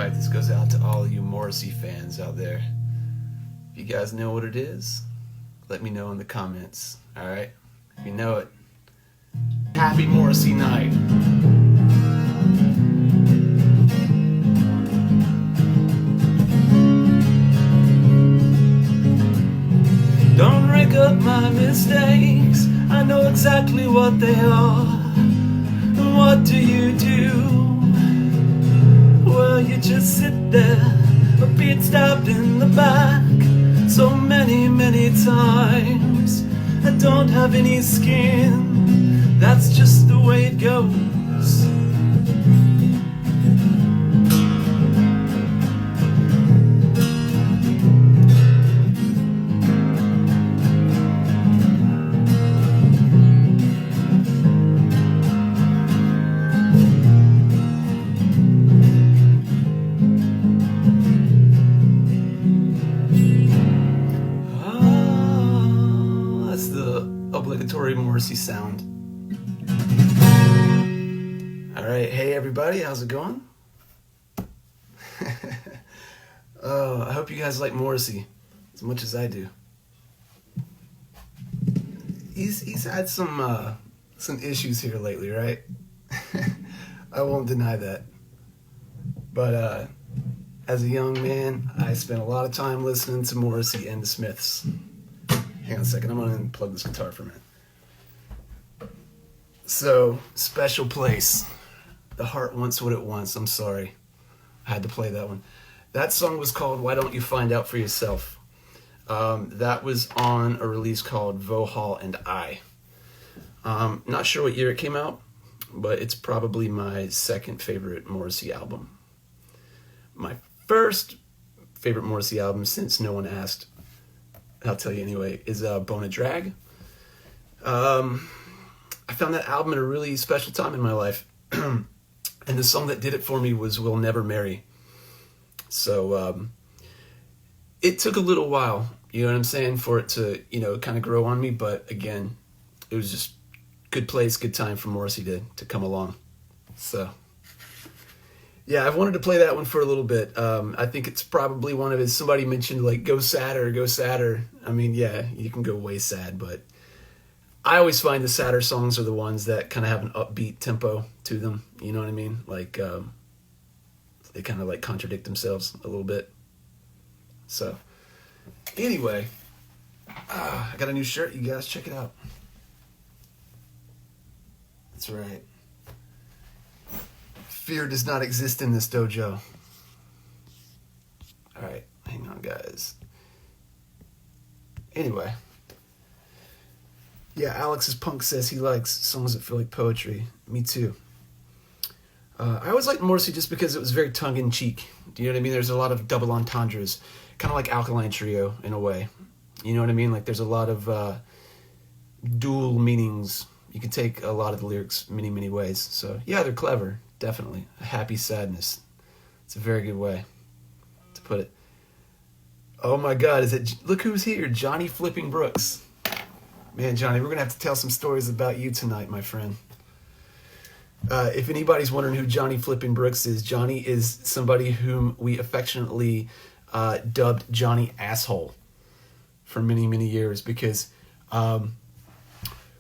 Alright, this goes out to all you Morrissey fans out there. If you guys know what it is, let me know in the comments, alright? If you know it, happy Morrissey night. Don't rake up my mistakes, I know exactly what they are. What do you do? Well, you just sit there, a beat stabbed in the back so many, many times. I don't have any skin, that's just the way it goes. Obligatory Morrissey sound. Alright, hey everybody, how's it going? I hope you guys like Morrissey as much as I do. He's had some issues here lately, right? I won't deny that. But as a young man, I spent a lot of time listening to Morrissey and the Smiths. Hang on a second, I'm gonna unplug this guitar for a minute. So, Special Place. The Heart Wants What It Wants. I'm sorry. I had to play that one. That song was called Why Don't You Find Out For Yourself. That was on a release called Vohall and I. Not sure what year it came out, but it's probably my second favorite Morrissey album. My first favorite Morrissey album, since no one asked, I'll tell you anyway, is Bone a Drag. I found that album at a really special time in my life. And the song that did it for me was We'll Never Marry. So it took a little while, you know what I'm saying, for it to, kind of grow on me. But again, it was just good place, good time for Morrissey to come along. So yeah, I've wanted to play that one for a little bit. I think it's probably one of his, somebody mentioned like go sadder, go sadder. I mean, yeah, you can go way sad, but I always find the sadder songs are the ones that kind of have an upbeat tempo to them. You know what I mean? Like they kind of like contradict themselves a little bit. So anyway, I got a new shirt, you guys, check it out. That's right. Fear does not exist in this dojo. Alright, hang on, guys. Anyway. Yeah, Alex's Punk says he likes songs that feel like poetry. Me too. I always liked Morrissey just because it was very tongue-in-cheek. Do you know what I mean? There's a lot of double entendres. Kind of like Alkaline Trio, in a way. You know what I mean? Like, there's a lot of dual meanings. You can take a lot of the lyrics many, many ways. So, yeah, they're clever. Definitely. A happy sadness. It's a very good way to put it. Oh my God, look who's here, Johnny Flipping Brooks. Man, Johnny, we're going to have to tell some stories about you tonight, my friend. If anybody's wondering who Johnny Flipping Brooks is, Johnny is somebody whom we affectionately dubbed Johnny Asshole for many, many years because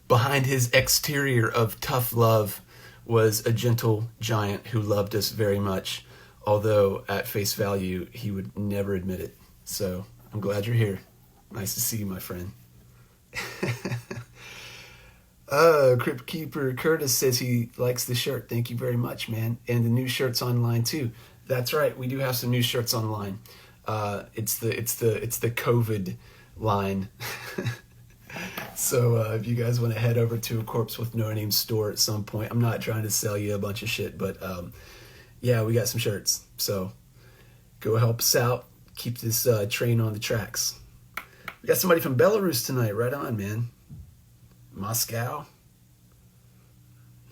behind his exterior of tough love was a gentle giant who loved us very much, although at face value, he would never admit it. So I'm glad you're here. Nice to see you, my friend. Crypt Keeper Curtis says he likes the shirt. Thank you very much, man. And the new shirt's online too. That's right. We do have some new shirts online. It's the COVID line. So if you guys want to head over to a Corpse with No Name store at some point, I'm not trying to sell you a bunch of shit, but yeah, we got some shirts. So go help us out. Keep this train on the tracks. We got somebody from Belarus tonight. Right on, man. Moscow.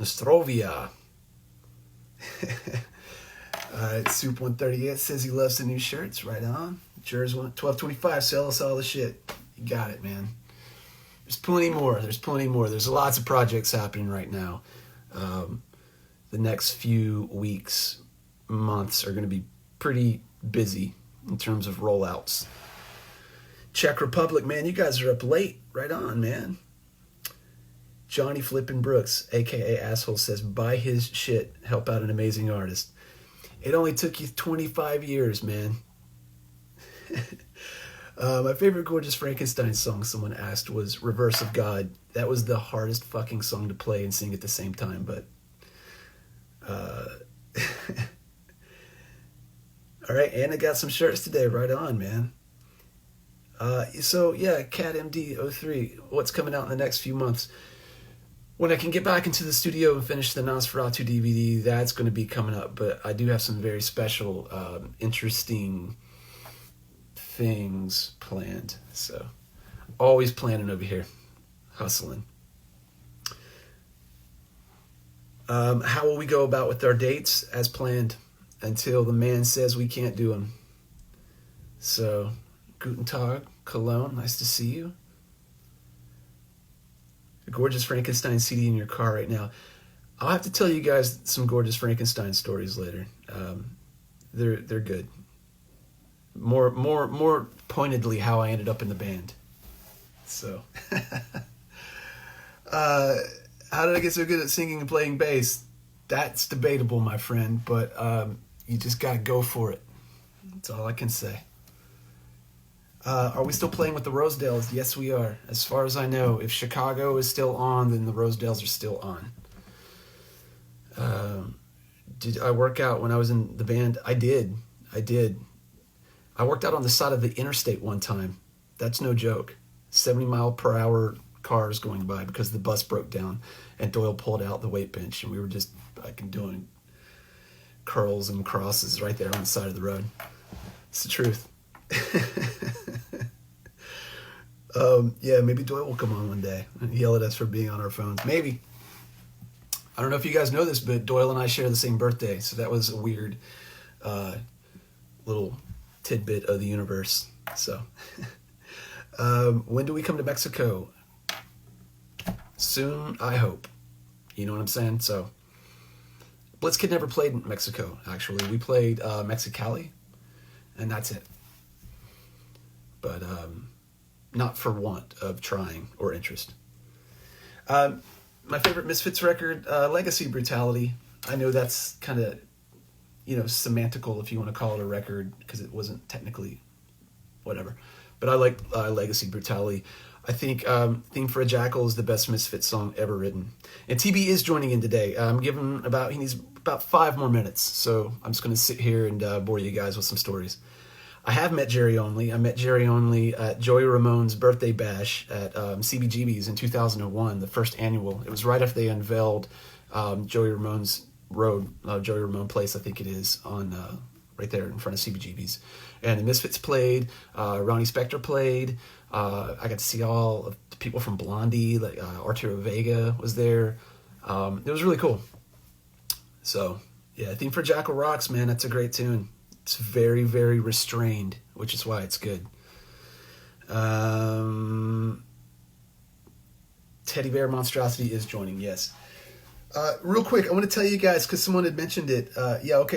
Nostrovia. Alright, Soup138 says he loves the new shirts. Right on. Jurors 1225. Sell us all the shit. You got it, man. There's plenty more. There's lots of projects happening right now. The next few weeks, months are going to be pretty busy in terms of rollouts. Czech Republic, man, you guys are up late. Right on, man. Johnny Flippin' Brooks, a.k.a. Asshole, says, buy his shit, help out an amazing artist. It only took you 25 years, man. My favorite Gorgeous Frankenstein song, someone asked, was Reverse of God. That was the hardest fucking song to play and sing at the same time, but... All right, Anna got some shirts today. Right on, man. So, yeah, CatMD03, what's coming out in the next few months? When I can get back into the studio and finish the Nosferatu DVD, that's going to be coming up. But I do have some very special, interesting things planned. So, always planning over here, hustling. How will we go about with our dates? As planned, until the man says we can't do them. So, Guten Tag, Cologne, nice to see you. A Gorgeous Frankenstein CD in your car right now. I'll have to tell you guys some Gorgeous Frankenstein stories later. They're good. More pointedly, how I ended up in the band. So, how did I get so good at singing and playing bass? That's debatable, my friend. But you just gotta go for it. That's all I can say. Are we still playing with the Rosedales? Yes, we are. As far as I know, if Chicago is still on, then the Rosedales are still on. Did I work out when I was in the band? I did. I worked out on the side of the interstate one time. That's no joke. 70-mile-per-hour cars going by because the bus broke down, and Doyle pulled out the weight bench, and we were just fucking doing curls and crosses right there on the side of the road. It's the truth. Yeah, maybe Doyle will come on one day and yell at us for being on our phones. Maybe. I don't know if you guys know this, but Doyle and I share the same birthday, so that was a weird little tidbit of the universe. So, when do we come to Mexico? Soon, I hope. You know what I'm saying? So, Blitzkid never played in Mexico, actually. We played Mexicali, and that's it. But not for want of trying or interest. My favorite Misfits record, Legacy Brutality. I know that's kind of, semantical if you want to call it a record, because it wasn't technically whatever. But I like Legacy Brutality. I think Theme for a Jackal is the best Misfits song ever written. And TB is joining in today. I'm giving he needs about 5 more minutes. So I'm just going to sit here and bore you guys with some stories. I have met Jerry Only. I met Jerry Only at Joey Ramone's birthday bash at CBGB's in 2001, the first annual. It was right after they unveiled Joey Ramone's Road, Joey Ramone Place, I think it is, on right there in front of CBGB's. And the Misfits played, Ronnie Spector played. I got to see all of the people from Blondie, like Arturo Vega was there. It was really cool. So, yeah, Theme for Jackal rocks, man. That's a great tune. It's very, very restrained, which is why it's good. Teddy Bear Monstrosity is joining, yes. Real quick, I want to tell you guys, because someone had mentioned it.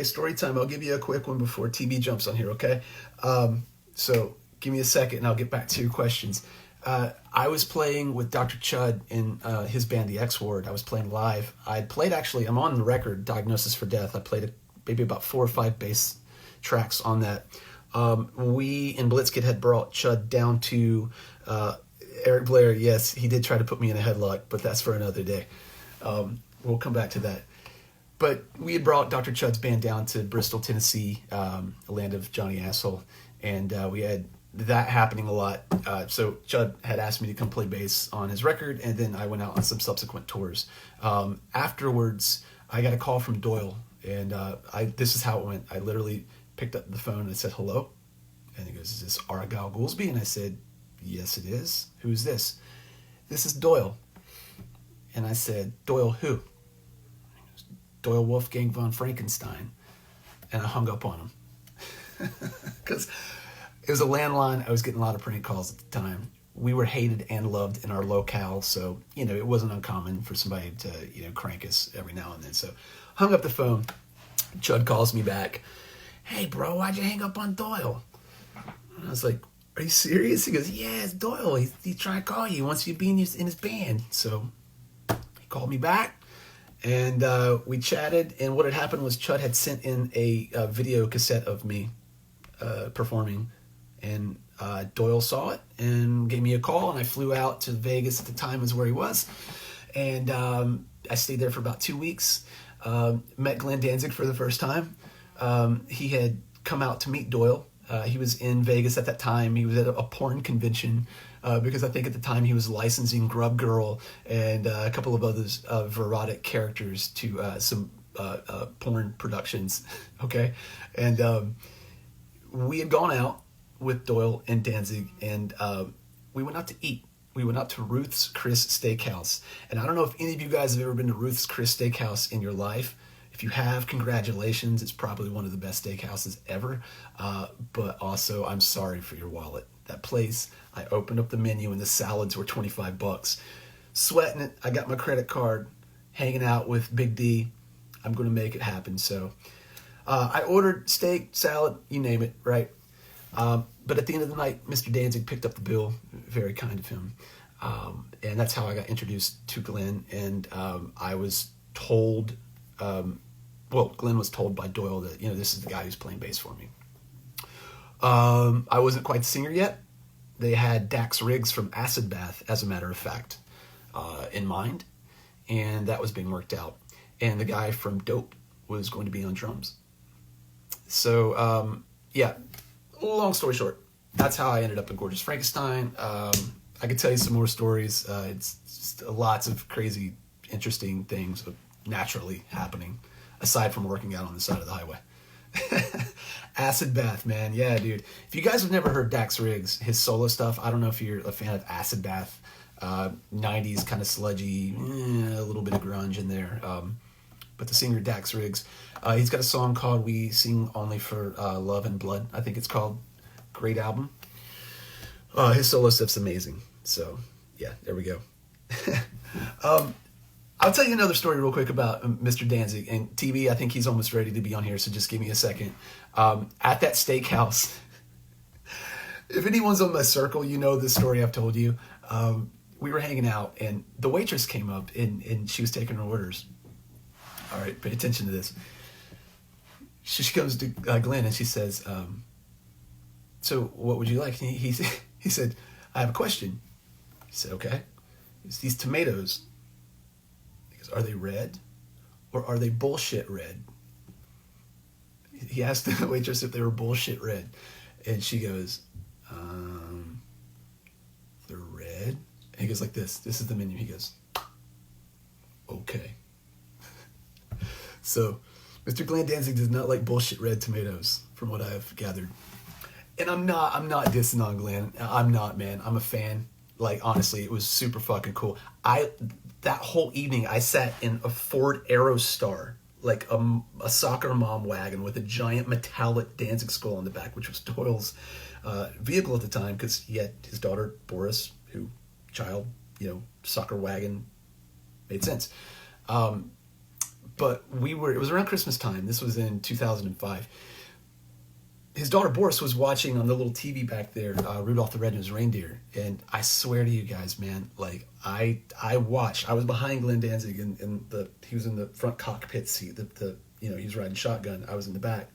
Story time. I'll give you a quick one before TB jumps on here, okay? So give me a second, and I'll get back to your questions. I was playing with Dr. Chud in his band, The X Ward. I was playing live. I'm on the record, Diagnosis for Death. I played maybe about 4 or 5 bass tracks on that. We in Blitzkid had brought Chud down to Eric Blair. Yes, he did try to put me in a headlock, but that's for another day. We'll come back to that. But we had brought Dr. Chud's band down to Bristol, Tennessee, the land of Johnny Asshole, and we had that happening a lot. So Chud had asked me to come play bass on his record, and then I went out on some subsequent tours. Afterwards, I got a call from Doyle, and this is how it went. I literally picked up the phone and I said, hello? And he goes, is this Argyle Goolsby? And I said, yes, it is. Who's this? This is Doyle. And I said, Doyle who? He goes, Doyle Wolfgang von Frankenstein. And I hung up on him. Because it was a landline. I was getting a lot of prank calls at the time. We were hated and loved in our locale, so, it wasn't uncommon for somebody to, crank us every now and then. So hung up the phone. Chud calls me back. "Hey, bro, why'd you hang up on Doyle?" And I was like, "Are you serious?" He goes, "Yeah, it's Doyle. He's trying to call you. He wants you to be in his band." So he called me back, and we chatted. And what had happened was Chud had sent in a video cassette of me performing, and Doyle saw it and gave me a call, and I flew out to Vegas at the time is where he was, and I stayed there for about 2 weeks. Met Glenn Danzig for the first time. He had come out to meet Doyle. He was in Vegas at that time. He was at a porn convention because I think at the time he was licensing Grub Girl and a couple of others erotic characters to some porn productions. Okay, and we had gone out with Doyle and Danzig, and we went out to eat. We went out to Ruth's Chris Steakhouse. And I don't know if any of you guys have ever been to Ruth's Chris Steakhouse in your life. If you have, congratulations. It's probably one of the best steakhouses ever. But also, I'm sorry for your wallet. That place, I opened up the menu and the salads were $25. Sweating it. I got my credit card, hanging out with Big D. I'm going to make it happen. So I ordered steak, salad, you name it, right? But at the end of the night, Mr. Danzig picked up the bill. Very kind of him. And that's how I got introduced to Glenn. And I was told, Glenn was told by Doyle that, this is the guy who's playing bass for me. I wasn't quite the singer yet. They had Dax Riggs from Acid Bath, as a matter of fact, in mind. And that was being worked out. And the guy from Dope was going to be on drums. So, long story short, that's how I ended up in Gorgeous Frankenstein. I could tell you some more stories. It's just lots of crazy, interesting things naturally happening, aside from working out on the side of the highway. Acid Bath, man. Yeah, dude. If you guys have never heard Dax Riggs, his solo stuff, I don't know if you're a fan of Acid Bath. 90s kind of sludgy, a little bit of grunge in there. But the singer Dax Riggs, he's got a song called We Sing Only for Love and Blood, I think it's called. Great album. His solo stuff's amazing. So, yeah, there we go. I'll tell you another story real quick about Mr. Danzig. And TB, I think he's almost ready to be on here, so just give me a second. At that steakhouse, if anyone's on my circle, you know this story I've told you. We were hanging out, and the waitress came up, and she was taking her orders. All right, pay attention to this. She comes to Glenn, and she says, so what would you like? And he said, I have a question. He said, okay. It's these tomatoes. He goes, are they red or are they bullshit red? He asked the waitress if they were bullshit red. And she goes, they're red? And he goes like this. This is the menu. He goes, okay. So Mr. Glenn Danzig does not like bullshit red tomatoes, from what I've gathered. And I'm not dissing on Glenn. I'm not, man. I'm a fan. Like, honestly, it was super fucking cool. That whole evening, I sat in a Ford Aerostar, like a soccer mom wagon with a giant metallic Danzig skull on the back, which was Doyle's vehicle at the time, because he had his daughter, Boris, soccer wagon, made sense. But it was around Christmas time. This was in 2005. His daughter Boris was watching on the little TV back there, Rudolph the Red-Nosed Reindeer. And I swear to you guys, man, like I watched. I was behind Glenn Danzig he was in the front cockpit seat. He was riding shotgun. I was in the back.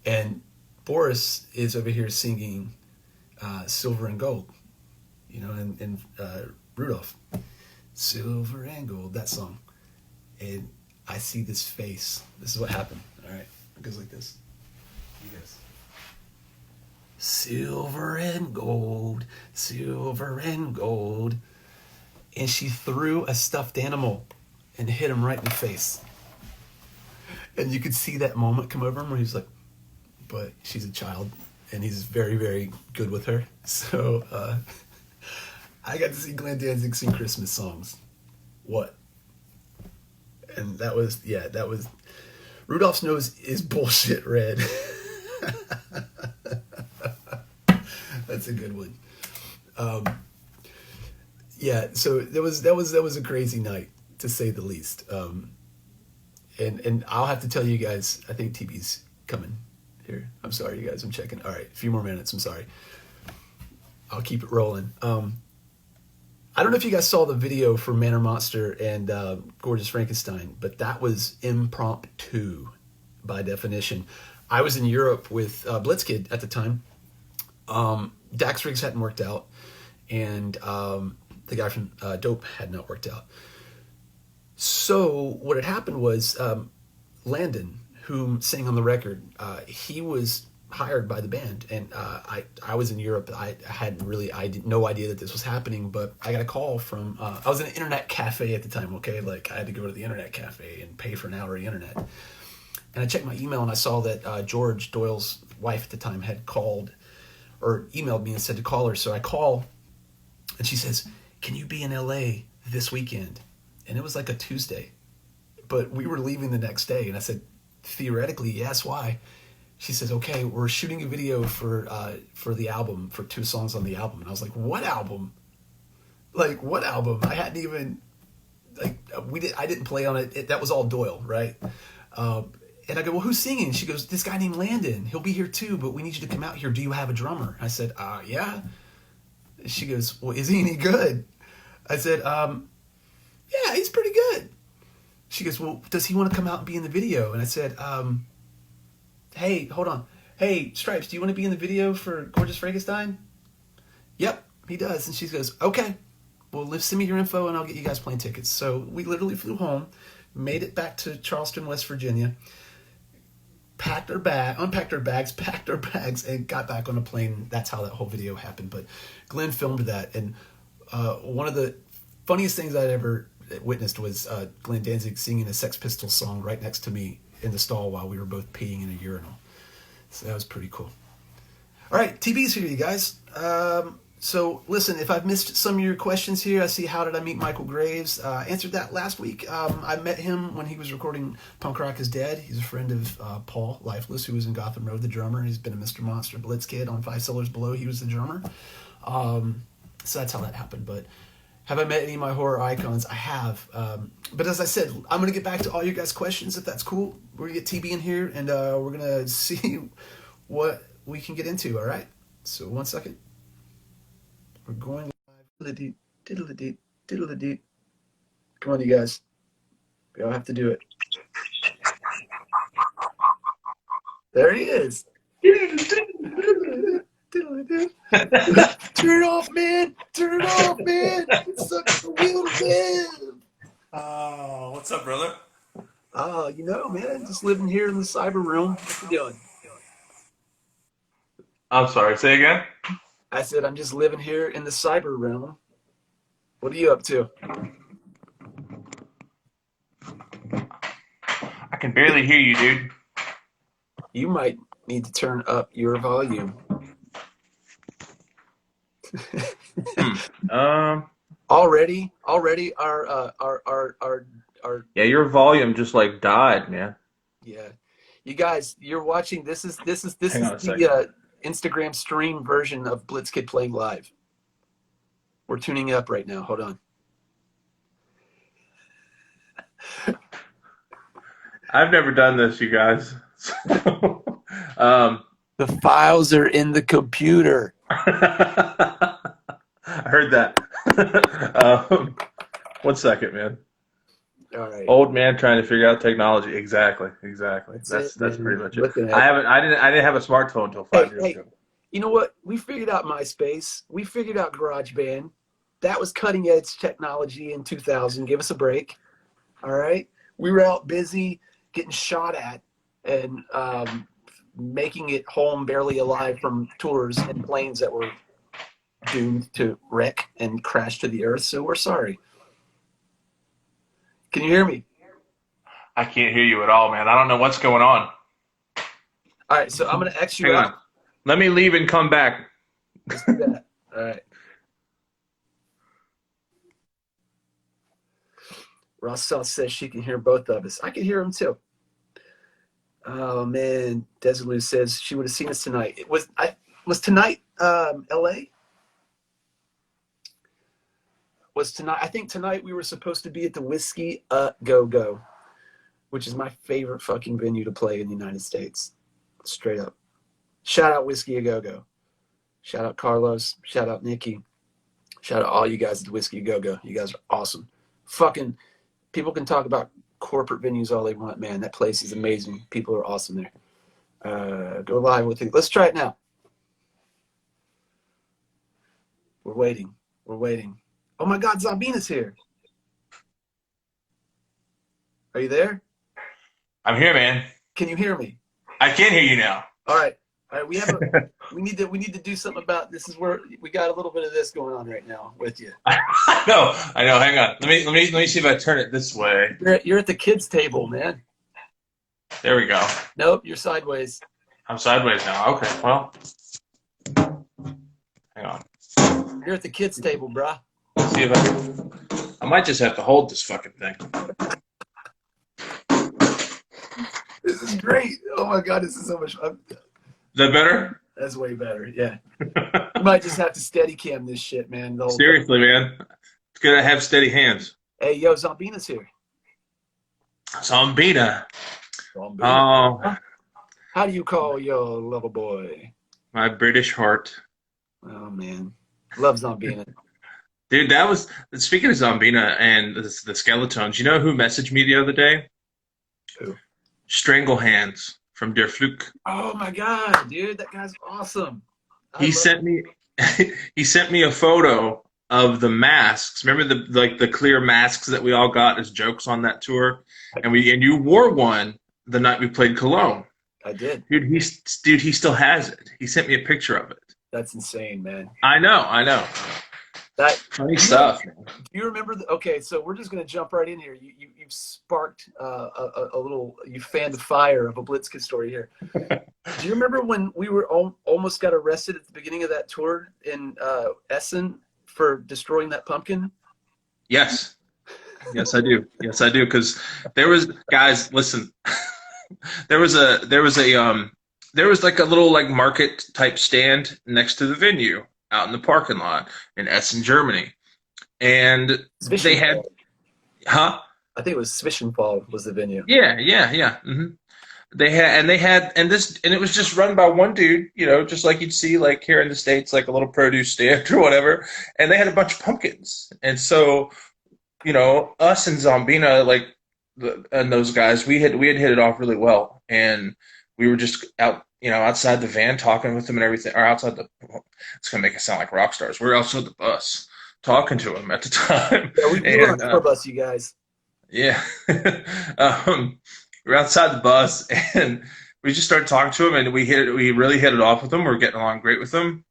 And Boris is over here singing Silver and Gold, and Rudolph. Silver and Gold, that song. And I see this face. This is what happened. All right. It goes like this. Yes. Silver and gold, silver and gold. And she threw a stuffed animal and hit him right in the face. And you could see that moment come over him where he's like, but she's a child and he's very, very good with her. So I got to see Glenn Danzig sing Christmas songs. What? And that was Rudolph's nose is bullshit red. That's a good one. So that was a crazy night, to say the least. And I'll have to tell you guys, I think TB's coming here. I'm sorry, you guys. I'm checking. All right, a few more minutes. I'm sorry. I'll keep it rolling. I don't know if you guys saw the video for Man or Monster and Gorgeous Frankenstein, but that was impromptu by definition. I was in Europe with Blitzkid at the time. Dax Riggs hadn't worked out, and the guy from Dope had not worked out. So what had happened was Landon, who sang on the record, he was hired by the band, and I was in Europe. I had no idea that this was happening, but I got a call from I was in an internet cafe at the time. Okay, like I had to go to the internet cafe and pay for an hour of internet, and I checked my email and I saw that George Doyle's wife at the time had called or emailed me and said to call her. So I call, and she says, "Can you be in LA this weekend?" And it was like a Tuesday, but we were leaving the next day, and I said, "Theoretically, yes. Why?" She says, "Okay, we're shooting a video for the album, for 2 songs on the album." And I was like, "What album? Like, what album?" I hadn't even, like, I didn't play on it. That was all Doyle, right? And I go, "Well, who's singing?" And she goes, "This guy named Landon. He'll be here too, but we need you to come out here. Do you have a drummer?" I said, "Yeah." She goes, "Well, is he any good?" I said, "Yeah, he's pretty good." She goes, "Well, does he want to come out and be in the video?" And I said, "Hey, hold on. Hey, Stripes, do you want to be in the video for Gorgeous Frankenstein?" "Yep, he does." And she goes, "Okay, well, send me your info and I'll get you guys plane tickets." So we literally flew home, made it back to Charleston, West Virginia, unpacked our bags, and got back on a plane. That's how that whole video happened. But Glenn filmed that, and one of the funniest things I'd ever witnessed was Glenn Danzig singing a Sex Pistols song right next to me in the stall while we were both peeing in a urinal. So that was pretty cool. All right, TB's here, you guys. So listen, if I've missed some of your questions here, I see How Did I Meet Michael Graves? Answered that last week. I met him when he was recording Punk Rock is Dead. He's a friend of Paul Lifeless, who was in Gotham Road, the drummer. He's been a Mr. Monster Blitzkid on 5 Cellars Below. He was the drummer. So that's how that happened. But have I met any of my horror icons? I have. But as I said, I'm going to get back to all your guys' questions, if that's cool. We're going to get TB in here, and we're going to see what we can get into, all right? So 1 second. We're going live. Diddle-a-deep, diddle-a-deep. Come on, you guys. We all have to do it. There he is. Turn it off, man. Turn it off, man. It's such a wheel to live. What's up, brother? You know, man, just living here in the cyber room. What you doing? I'm sorry, say again? I said I'm just living here in the cyber realm. What are you up to? I can barely hear you, dude. You might need to turn up your volume. Already our Yeah, your volume just like died, man. Yeah, you guys, you're watching. This is the Instagram stream version of Blitzkid playing live. We're tuning up right now. Hold on. I've never done this, you guys. The files are in the computer. I heard that. 1 second, man. All right. Old man trying to figure out technology. Exactly. That's pretty much it. I didn't have a smartphone until 5 years ago. You know what? We figured out MySpace. We figured out GarageBand. That was cutting edge technology in 2000. Give us a break. All right. We were out busy getting shot at and making it home barely alive from tours and planes that were doomed to wreck and crash to the earth. So we're sorry. Can you hear me? I can't hear you at all, man. I don't know what's going on. All right, so I'm going to X you out. Let me leave and come back. Let's do that. All right. Rossell says she can hear both of us. I can hear them too. Oh, man. Desilu says she would have seen us tonight. Was tonight L.A.? Was tonight? I think tonight we were supposed to be at the Whiskey Go Go, which is my favorite fucking venue to play in the United States. Straight up. Shout out Whiskey A Go-Go. Shout out Carlos. Shout out Nikki. Shout out all you guys at Whiskey A Go-Go. You guys are awesome. Fucking people can talk about corporate venues all they want, man. That place is amazing. People are awesome there. Go live with it. Let's try it now. We're waiting. We're waiting. Oh my God, Zombina's here. Are you there? I'm here, man. Can you hear me? I can hear you now. All right. We have we need to do something about this. Is where we got a little bit of this going on right now with you. I know. Hang on. Let me see if I turn it this way. You're at the kids' table, man. There we go. Nope, you're sideways. I'm sideways now. Okay. Well, hang on. You're at the kids' table, bruh. Let's see if I might just have to hold this fucking thing. This is great. Oh my God, this is so much fun. Is that better? That's way better, yeah. You might just have to steady cam this shit, man. Seriously, man. It's good to have steady hands. Hey, yo, Zombina's here. Zombina. Oh. How do you call your lover boy? My British heart. Oh, man. Love Zombina. Dude, that was, speaking of Zombina and the Skeletons, you know who messaged me the other day? Who? Strangle Hands from Der Fluke. Oh my God, dude, that guy's awesome. He sent me a photo of the masks. Remember the clear masks that we all got as jokes on that tour, and you wore one the night we played Cologne. I did. Dude, he still has it. He sent me a picture of it. That's insane, man. I know. That funny stuff. Do you remember? Okay, so we're just gonna jump right in here. You've sparked a little. You fanned the fire of a Blitzkid story here. Do you remember when we were almost got arrested at the beginning of that tour in Essen for destroying that pumpkin? Yes, I do. Yes, I do. Because there was, guys, listen. there was like a little like market type stand next to the venue out in the parking lot in Essen, Germany. And they had, huh? I think it was Zwischenfall was the venue. Yeah. Mm-hmm. And it was just run by one dude, you know, just like you'd see like here in the States, like a little produce stand or whatever. And they had a bunch of pumpkins. And so, you know, us and Zombina, like, and those guys, we had hit it off really well. And we were just out, you know, outside the van talking with them and everything, or outside it's going to make it sound like rock stars. We were outside the bus talking to them at the time. Yeah, we were on the tour bus, you guys. Yeah. We were outside the bus and we just started talking to them and we really hit it off with them. We're getting along great with them.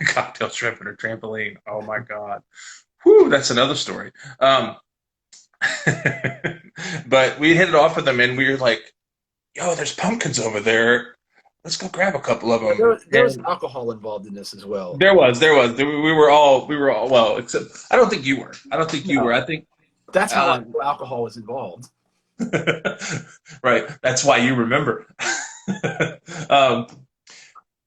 Cocktail shrimp and a trampoline. Oh my God. Whew, that's another story. But we hit it off with them and we were like, yo, there's pumpkins over there. Let's go grab a couple of them. There was alcohol involved in this as well. There was. We were all, well, except I don't think you were. I think that's how alcohol was involved. Right. That's why you remember.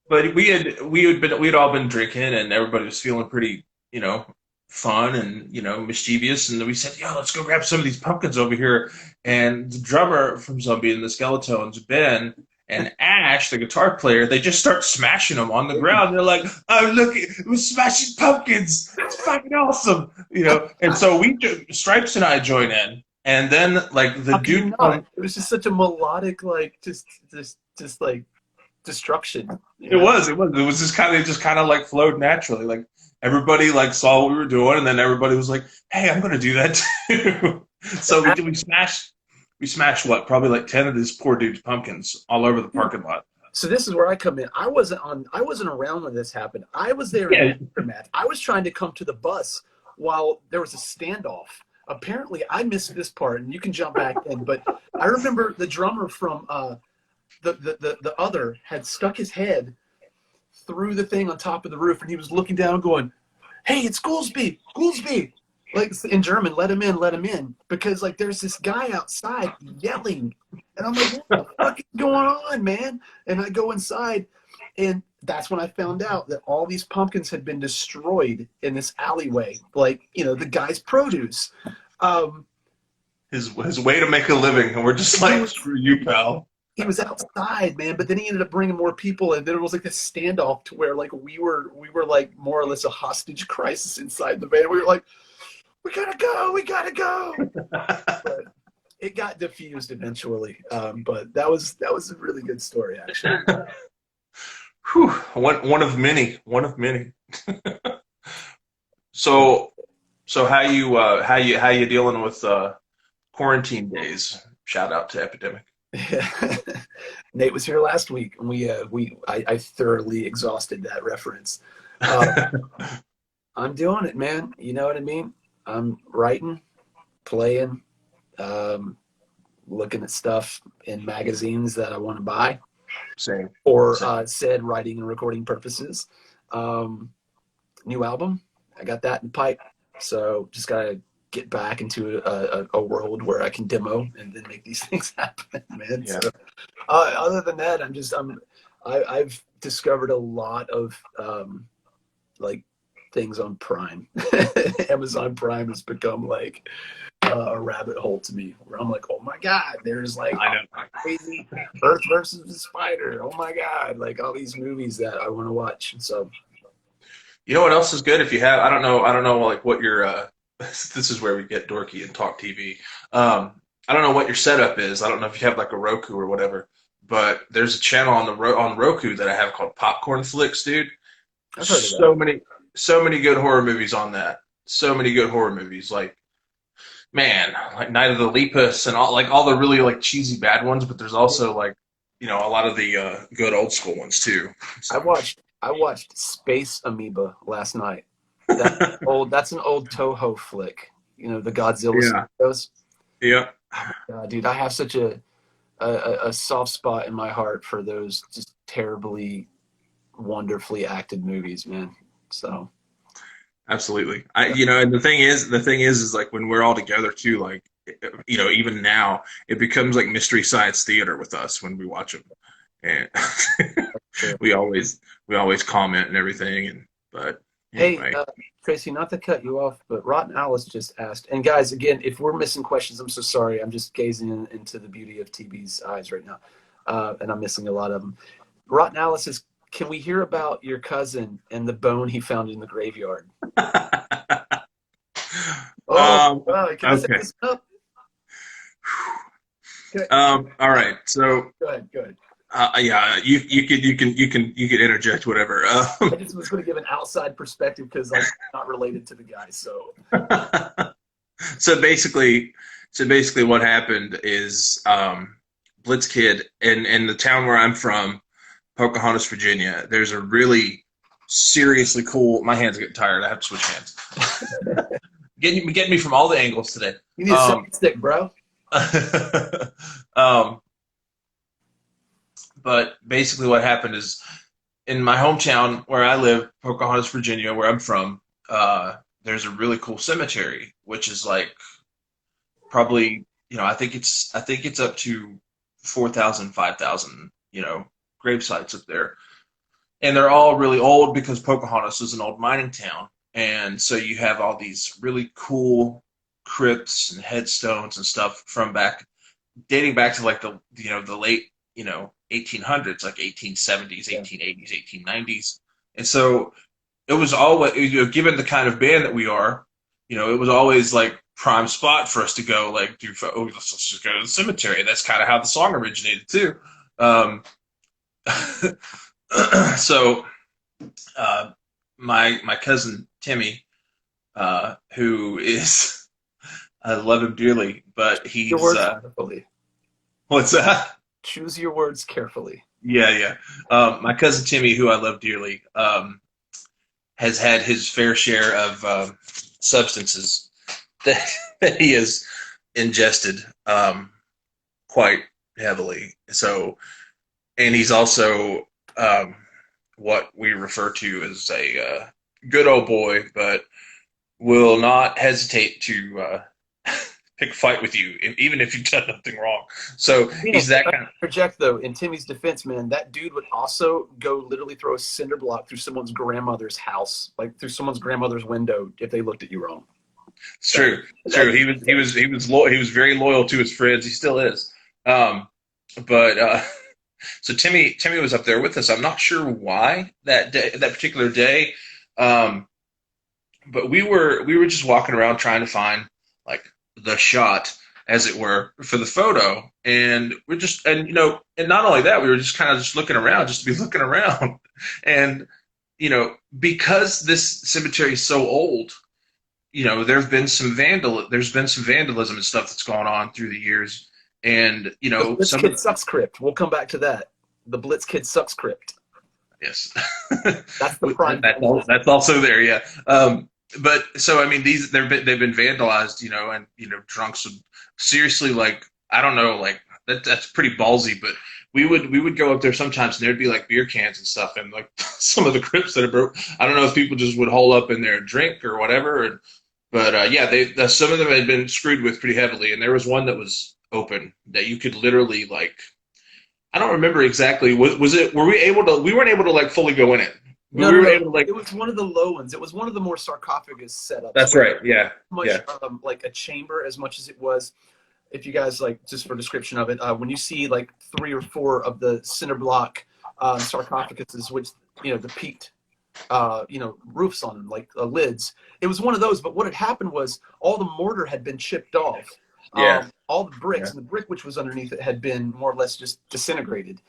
But we'd all been drinking and everybody was feeling pretty, you know, fun and, you know, mischievous, and we said, yo, let's go grab some of these pumpkins over here. And the drummer from Zombie and the Skeletons, Ben, and Ash, the guitar player, they just start smashing them on the ground. They're like, oh, look, we're smashing pumpkins. It's fucking awesome. You know, and so Stripes and I join in. And then, like, the dude... It was just such a melodic, like, just like, destruction. It was just kind of like flowed naturally. Like, everybody, like, saw what we were doing, and then everybody was like, hey, I'm going to do that, too. So we smashed what, probably like 10 of these poor dudes' pumpkins all over the parking lot. So this is where I come in. I wasn't around when this happened. I was there in the aftermath. I was trying to come to the bus while there was a standoff. Apparently, I missed this part, and you can jump back in. But I remember the drummer from the other had stuck his head through the thing on top of the roof, and he was looking down, going, "Hey, it's Goolsby, Goolsby!" Like in German, let him in, because like there's this guy outside yelling, and I'm like, what the fuck is going on, man? And I go inside, and that's when I found out that all these pumpkins had been destroyed in this alleyway, like, you know, the guy's produce. His way to make a living, and we're just like, screw you, pal. he was outside, man. But then he ended up bringing more people, and then it was like this standoff to where like we were like more or less a hostage crisis inside the van. We were like, we gotta go. But it got diffused eventually. But that was a really good story, actually. Whew, one of many, one of many. So how you dealing with quarantine days? Shout out to Epidemic. Yeah. Nate was here last week, and I thoroughly exhausted that reference. I'm doing it, man. You know what I mean? I'm writing, playing, looking at stuff in magazines that I want to buy Same. for Same. said writing and recording purposes. New album, I got that in the pipe. So just gotta get back into a world where I can demo and then make these things happen, man. Yeah. So, other than that, I've discovered a lot of like things on Prime. Amazon Prime has become like a rabbit hole to me, where I'm like, oh my god, there's like I know. crazy Earth versus the Spider. Oh my god, like all these movies that I want to watch. So, You know what else is good? If you have, I don't know, like what your this is where we get dorky and talk TV. I don't know what your setup is. I don't know if you have like a Roku or whatever, but there's a channel on on Roku that I have called Popcorn Flicks, dude. I've heard of So that. many good horror movies on that. So many good horror movies, like man, like Night of the Lepus and all the really like cheesy bad ones, but there's also like a lot of the good old school ones too. I So watched I watched Space Amoeba last night. That's an old Toho flick. You know, the Godzilla yeah, studios. yeah, Dude, I have such a soft spot in my heart for those just terribly wonderfully acted movies, man. So absolutely. And the thing is like when we're all together too, like even now, it becomes like mystery science theater with us when we watch them, and sure. we always comment and everything, but Hey, anyway. Tracy, not to cut you off, but Rotten Alice just asked, and guys, again, if we're missing questions, I'm so sorry. I'm just gazing into the beauty of TB's eyes right now, and I'm missing a lot of them. Rotten Alice is, can we hear about your cousin and the bone he found in the graveyard? Oh, can I set Okay. this up? Okay. All right. So, Go ahead, go ahead. yeah, you could interject whatever. I just was going to give an outside perspective because I'm not related to the guy. So so basically, what happened is Blitz Kid in the town where I'm from, Pocahontas, Virginia. There's a really seriously cool. My hands are getting tired. I have to switch hands. Getting me from all the angles today. you need a selfie stick, bro. But basically, what happened is in my hometown where I live, Pocahontas, Virginia, where I'm from, there's a really cool cemetery, which is like probably I think it's up to 4,000, 5,000 grave sites up there, and they're all really old because Pocahontas is an old mining town, and so you have all these really cool crypts and headstones and stuff from dating back to like the late 1800s, like 1870s, 1880s, 1890s. And so it was always, given the kind of band that we are, it was always like prime spot for us to go like let's just go to the cemetery. That's kind of how the song originated too. So my cousin Timmy, who is I love him dearly, but Your he's words carefully. what's that? Choose your words carefully. Yeah, yeah. My cousin Timmy, who I love dearly, has had his fair share of substances that, that he has ingested quite heavily. So, and he's also what we refer to as a good old boy, but will not hesitate to pick a fight with you, even if you've done nothing wrong. So he's that kind of. Project though, in Timmy's defense, man, that dude would also go literally throw a cinder block through someone's grandmother's house, like through someone's grandmother's window, if they looked at you wrong. It's true. It's true. He was very loyal to his friends. He still is. But so Timmy was up there with us. I'm not sure why that day, that particular day. Um, but we were just walking around trying to find like the shot, as it were, for the photo, and we're just and not only that, we were just kind of just looking around, just to be looking around, and because this cemetery is so old, there's been some vandalism and stuff that's gone on through the years, and The Blitz some of Kid Sucks crypt. We'll come back to that. The Blitz Kid Sucks crypt. yes, That's the prime. that's also there, yeah. But so I mean, they've been vandalized, and drunks would seriously, like, I don't know, like that's pretty ballsy, but we would go up there sometimes, and there'd be like beer cans and stuff, and like some of the crypts that are broke. I don't know if people just would hole up in there and drink or whatever, but yeah, some of them had been screwed with pretty heavily, and there was one that was open that you could literally, like, I don't remember exactly. Was it? Were we able to? We weren't able to like fully go in it. But No, we no, were no. able to, like. It was one of the low ones. It was one of the more sarcophagus setups. That's right. Yeah. Much Yeah. like a chamber as much as it was. If you guys like, just for description of it, when you see like 3 or 4 of the cinder block sarcophaguses, which the peaked roofs on them, like lids, it was one of those. But what had happened was all the mortar had been chipped off. Yeah. All the bricks, Yeah. and the brick which was underneath it had been more or less just disintegrated.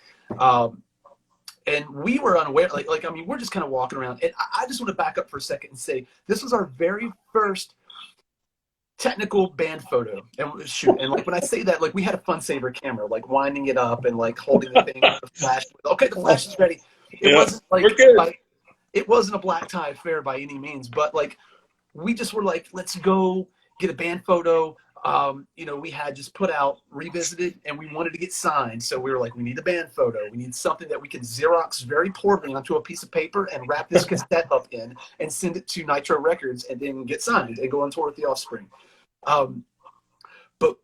And we were unaware, I mean, we're just kind of walking around. And I just want to back up for a second and say, this was our very first technical band photo. And shoot, and like when I say that, like we had a Fun Saver camera, like winding it up and like holding the thing with the flash. Okay, the flash is ready. It wasn't it wasn't a black tie affair by any means, but like we just were like, let's go get a band photo. We had just put out Revisited, and we wanted to get signed. So we were like, we need a band photo. We need something that we can Xerox very poorly onto a piece of paper and wrap this cassette up in and send it to Nitro Records and then get signed and go on tour with the Offspring. But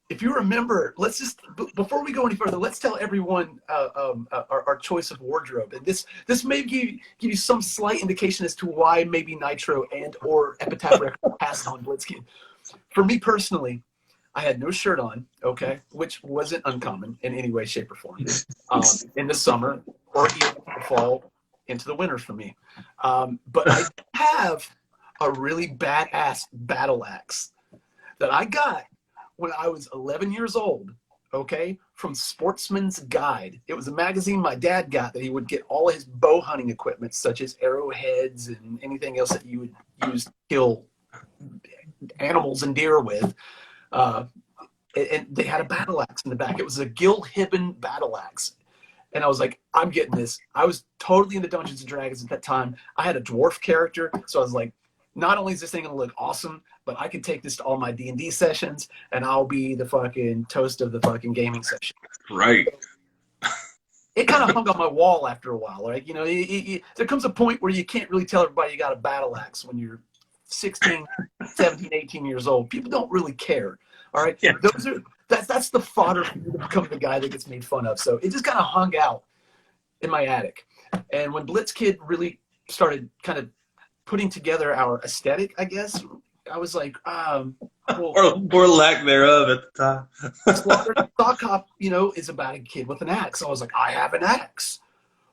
if you remember, let's just, before we go any further, let's tell everyone our choice of wardrobe. And this may give you some slight indication as to why maybe Nitro and or Epitaph Records passed on Blitzkid. For me personally, I had no shirt on, okay, which wasn't uncommon in any way, shape, or form in the summer or even the fall into the winter for me. But I have a really badass battle axe that I got when I was 11 years old, okay, from Sportsman's Guide. It was a magazine my dad got that he would get all his bow hunting equipment, such as arrowheads and anything else that you would use to kill animals and deer with. And they had a battle axe in the back. It was a Gil Hibben battle axe. And I was like, I'm getting this. I was totally into Dungeons and Dragons at that time. I had a dwarf character. So I was like, not only is this thing going to look awesome, but I can take this to all my D&D sessions, and I'll be the fucking toast of the fucking gaming session. Right. It kind of hung on my wall after a while. Like, there comes a point where you can't really tell everybody you got a battle axe when you're 16, 17, 18 years old. People don't really care. All right. Yeah. That's the fodder for you to become the guy that gets made fun of. So it just kind of hung out in my attic. And when Blitzkid really started kind of putting together our aesthetic, I guess, I was like, or lack thereof at the time. Sock Hop, is about a kid with an axe. I was like, I have an axe.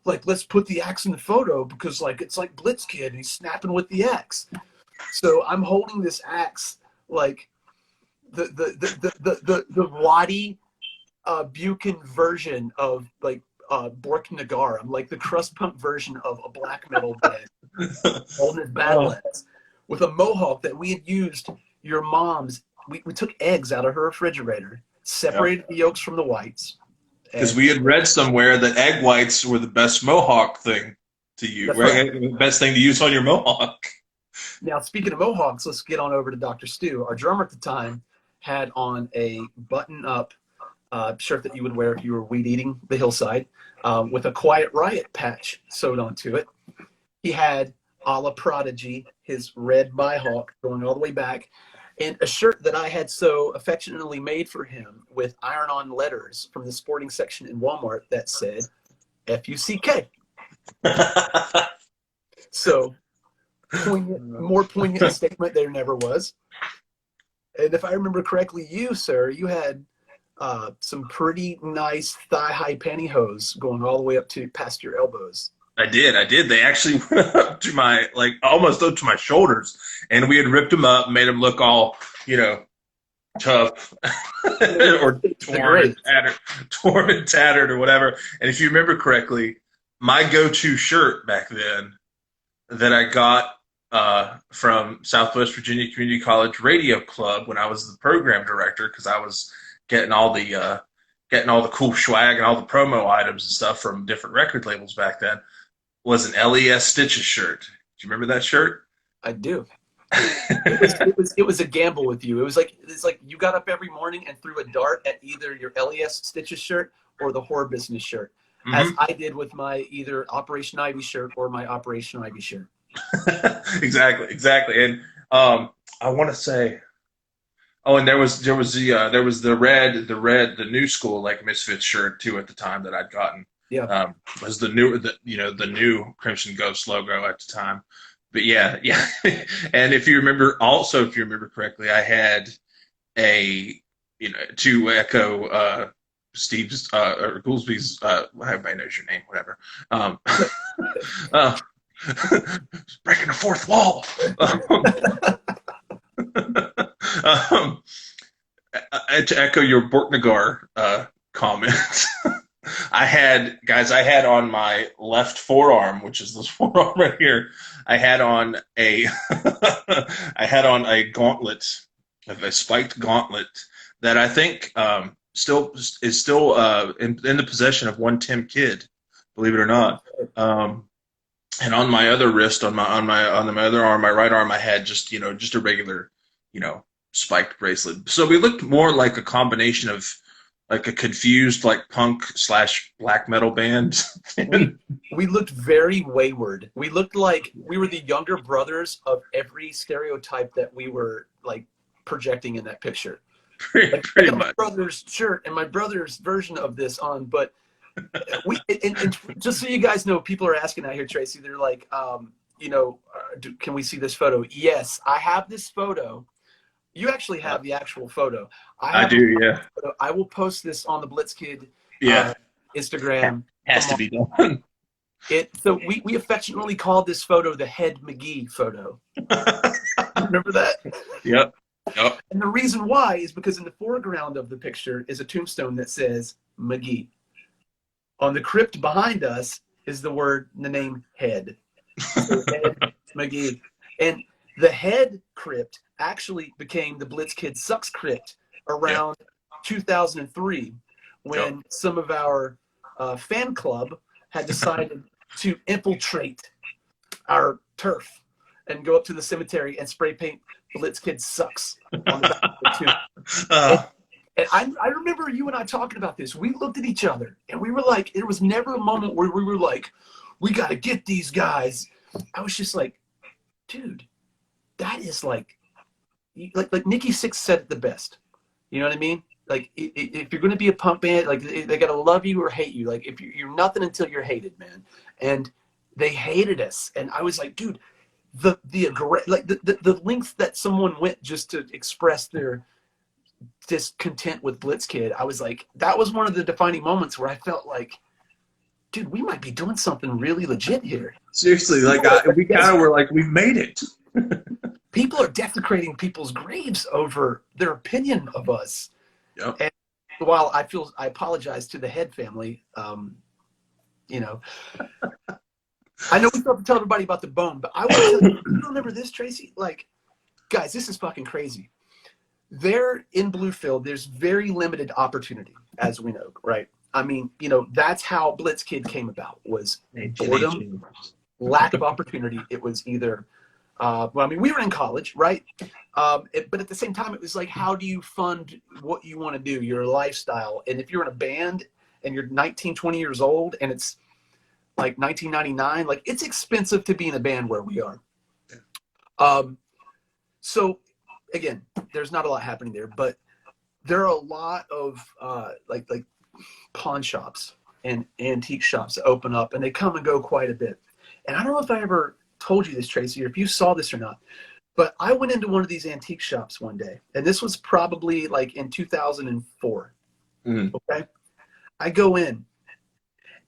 Like, let's put the axe in the photo because, like, it's like Blitzkid and he's snapping with the axe. So I'm holding this axe like the Waddy Buchan version of like Bork Nagar. I'm like the crust punk version of a black metal band holding his battle axe with a mohawk that we had used your mom's. We took eggs out of her refrigerator, separated the yolks from the whites. Because we had read somewhere that egg whites were the best mohawk thing to use, right? The best thing to use on your mohawk. Now, speaking of mohawks, let's get on over to Dr. Stu. Our drummer at the time had on a button-up shirt that you would wear if you were weed-eating the hillside with a Quiet Riot patch sewed onto it. He had a la Prodigy, his red Myhawk going all the way back, and a shirt that I had so affectionately made for him with iron-on letters from the sporting section in Walmart that said, F-U-C-K. So, more poignant statement there never was. And if I remember correctly, you, sir, you had some pretty nice thigh-high pantyhose going all the way up to past your elbows. I did. They actually went up to my, like, almost up to my shoulders, and we had ripped them up, made them look all, tough or torn and tattered or whatever. And if you remember correctly, my go-to shirt back then that I got from Southwest Virginia Community College Radio Club when I was the program director, because I was getting all the cool swag and all the promo items and stuff from different record labels back then, was an LES Stitches shirt. Do you remember that shirt? I do. It was a gamble with you. It's like you got up every morning and threw a dart at either your LES Stitches shirt or the Horror Business shirt, as I did with my either Operation Ivy shirt or my Operation Ivy shirt. Exactly. And I want to say, and there was the new school, like, Misfits shirt too at the time that I'd gotten. Yeah. Was the new Crimson Ghost logo at the time. But yeah. And if you remember correctly, I had to echo Steve's or Goolsby's, everybody knows your name, whatever. Breaking the fourth wall. To echo your Bortnagar comment, I had on my left forearm, which is this forearm right here, I had on a gauntlet, a spiked gauntlet that I think still is in the possession of one Tim Kidd, believe it or not. And on my other wrist, on my other arm, my right arm, I had just a regular, spiked bracelet. So we looked more like a combination of, like, a confused, like, punk / black metal band. we looked very wayward. We looked like we were the younger brothers of every stereotype that we were, like, projecting in that picture. Pretty much. My brother's shirt and my brother's version of this on, but and just so you guys know, people are asking out here, Tracy. They're like, can we see this photo? Yes, I have this photo. You actually have the actual photo. I do, yeah. I will post this on the Blitzkid Instagram. Has to be done. So we affectionately called this photo the Head McGee photo. Remember that? Yep. And the reason why is because in the foreground of the picture is a tombstone that says McGee. On the crypt behind us is the name Head. So Head McGee. And the Head crypt actually became the Blitzkid Sucks crypt around 2003, when some of our fan club had decided to infiltrate our turf and go up to the cemetery and spray paint Blitzkid Sucks on the back of the tomb. And I remember you and I talking about this. We looked at each other and we were like, there was never a moment where we were like, we got to get these guys. I was just like, dude, that is like Nikki Sixx said it the best. You know what I mean? Like, if you're going to be a punk band, like, they got to love you or hate you. Like, if you're nothing until you're hated, man. And they hated us. And I was like, dude, the lengths that someone went just to express their discontent with Blitzkid, I was like, that was one of the defining moments where I felt like, dude, we might be doing something really legit here. Seriously, like, we kind of were like, we've made it. People are desecrating people's graves over their opinion of us. Yep. And while I apologize to the Head family, I know we still have to tell everybody about the bone, but I want to tell you remember this, Tracy? Like, guys, this is fucking crazy. There in Bluefield, there's very limited opportunity, as we know, right? I mean, that's how Blitzkid came about, was boredom, lack of opportunity. It was either, we were in college, right? But at the same time, it was like, how do you fund what you want to do, your lifestyle? And if you're in a band and you're 19, 20 years old and it's like 1999, like, it's expensive to be in a band where we are. So again, there's not a lot happening there, but there are a lot of like pawn shops and antique shops that open up, and they come and go quite a bit. And I don't know if I ever told you this, Tracy, or if you saw this or not, but I went into one of these antique shops one day, and this was probably like in 2004. Mm. Okay. I go in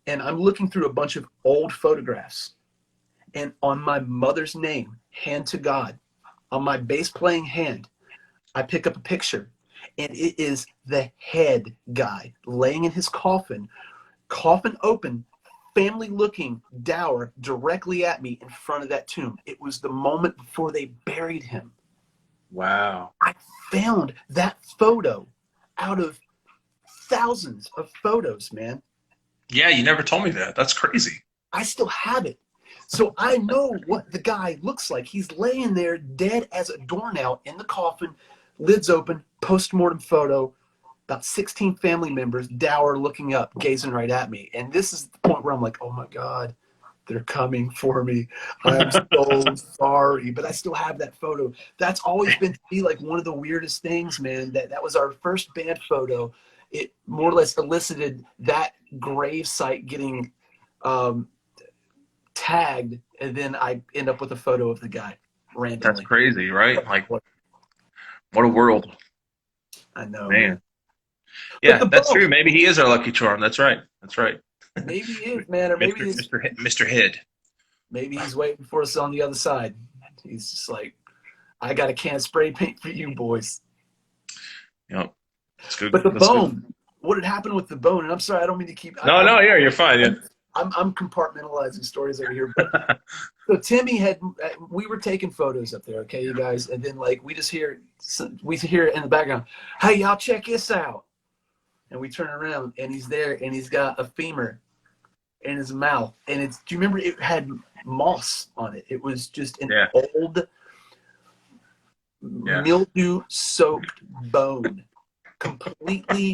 and I'm looking through a bunch of old photographs. And on my mother's name, hand to God, on my bass playing hand, I pick up a picture. And it is the head guy laying in his coffin, coffin open, family looking dour directly at me in front of that tomb. It was the moment before they buried him. Wow. I found that photo out of thousands of photos, man. Yeah, you never told me that. That's crazy. I still have it. So I know what the guy looks like. He's laying there dead as a doornail in the coffin, lids open, post-mortem photo, about 16 family members, dour, looking up, gazing right at me. And this is the point where I'm like, oh my God, they're coming for me. I'm so sorry. But I still have that photo. That's always been to me like one of the weirdest things, man. That was our first band photo. It more or less elicited that grave site getting tagged, and then I end up with a photo of the guy That's randomly. crazy, right? Like, what a world, I know, man. man. But Yeah, the that's true. bone, Maybe he is our lucky charm. That's right. That's right. maybe he is, man, or maybe Mr. Head. maybe he's waiting for us on the other side. He's just like, I got a can of spray paint for you boys. Yep. Let's go. But the Let's go. bone, what had happened with the bone? And I'm sorry, I don't mean to keep. No, no, yeah, you're fine. Yeah. I'm compartmentalizing stories over here, but so Timmy we were taking photos up there, okay, you guys, and then like we hear in the background, hey, y'all check this out, and we turn around and he's there and he's got a femur in his mouth, and do you remember it had moss on it? It was just an old mildew-soaked bone, completely